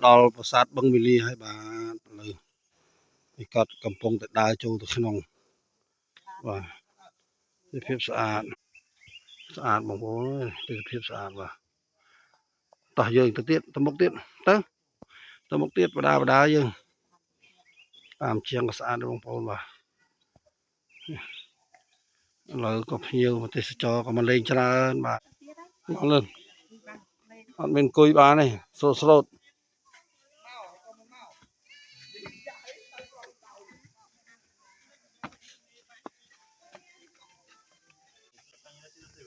ដល់ប្រាសាទបឹងមាលាហើយបាទលើនេះគាត់កំពុងតែដើរចូលទៅក្នុងបាទទេសភាពស្អាតបងប្អូនទេសភាពស្អាតបាទតោះយើងទៅទៀតទៅមុខទៀតទៅមុខទៀតបដាយើងតាមជាងក៏ស្អាតដែរបងប្អូនបាទឥឡូវក៏ភ្ញៀវទេសចរក៏មកលេងច្រើនបាទមកលើអត់មានអង្គុយបានទេស្រូត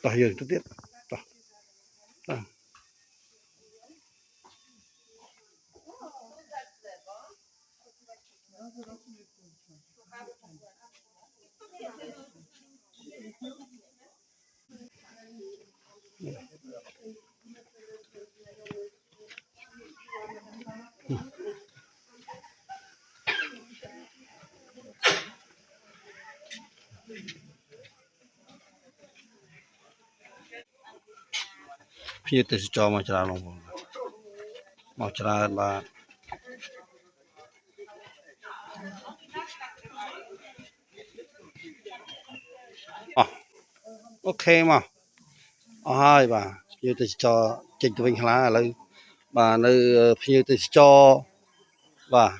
តោះយើងទៅទៀតតោះភ្ញៀវទេសចរមកច្រើនបងប្អូនមកច្រើនបាទអូខេមកអស់ហើយបាទភ្ញៀវទេសចរចេញទៅវិញខ្លះឥឡូវបាទនៅភ្ញៀវទេសចរបាទ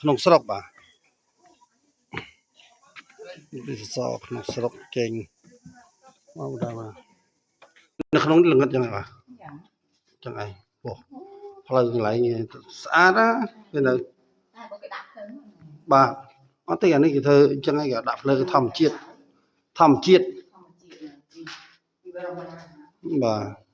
ក្នុងស្រុកបាទទេសចរក្នុងស្រុកចេញមកដល់បាទនៅក្នុងល្ងិតចឹងហើយបាទចឹងហើយពោះផ្លូវកន្លែងស្អាតណាគេនៅបាទអត់ទេអានេះគេធ្វើអញ្ចឹងហើយគេដាក់ភ្លើងធម្មជាតិបាទ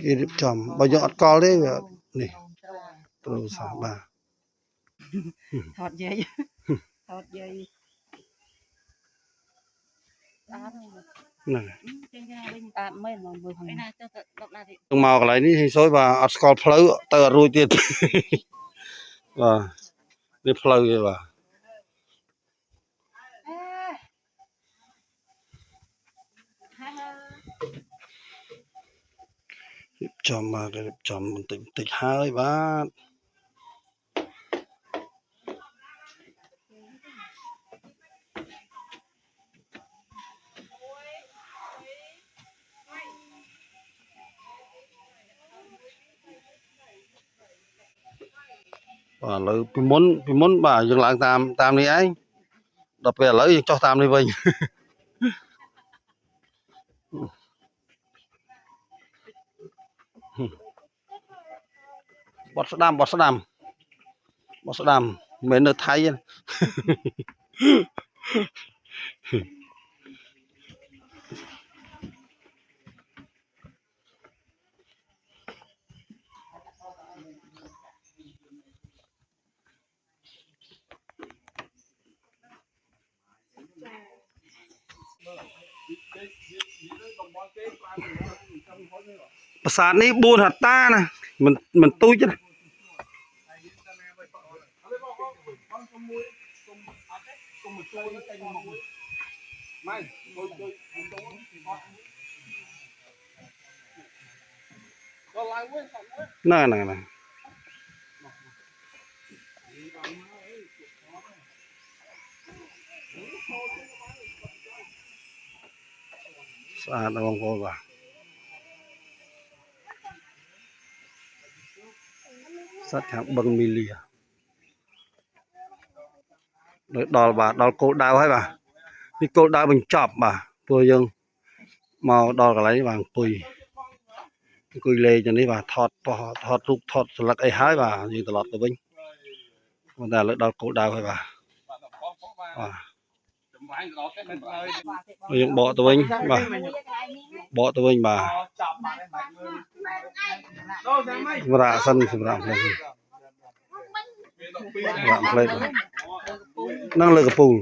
គេរៀបចំបើយើងអត់កលទេវានេះទូរស័ព្ទបាទថតយាយហ្នឹងចេញវិញតាមមែនមកមើលឯណាទៅដុកណាទៀតមកកន្លែងនេះហេសុយបាទអត់ស្គាល់ផ្លូវទៅអត់រួចទៀតបាទនេះផ្លូវគេបាទរៀបចំមកគេរៀបចំបន្តិចហើយបាទឥឡូវពីមុនបាទយើងឡើងតាមនេះឯងដល់ពេលឥឡូវយើងចុះតាមនេះវិញបត់ស្ដាំមិនមែននៅថៃទេប្រាសាទនេះ4ហត្តាណាមិនទូចទេណាស្អាតណាស់បងប្អូនបាទសាច់ខាងបឹងមីលាដល់គោលដៅហើយបាទនេះគោលដៅបញ្ចប់បាទព្រោះយើងមកដល់កន្លែងនេះបាទអង្គុយលេងទៅនេះបាទថតរូបថតស្លឹកអីហើយបាទយើងត្រឡប់ទៅវិញតែឥឡូវដល់គោលដៅហើយបាទយើងបកទៅវិញបាទសម្រាប់សិនសម្រាប់ផ្លេតហ្នឹងលើកពូល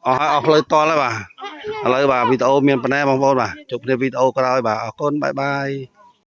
អស់ផ្លូវតល់ហើយបាទឥឡូវបាទវីដេអូមានប៉ុណ្ណេះបងប្អូនបាទជួបគ្នាវីដេអូក្រោយបាទអរគុណបាយបាយ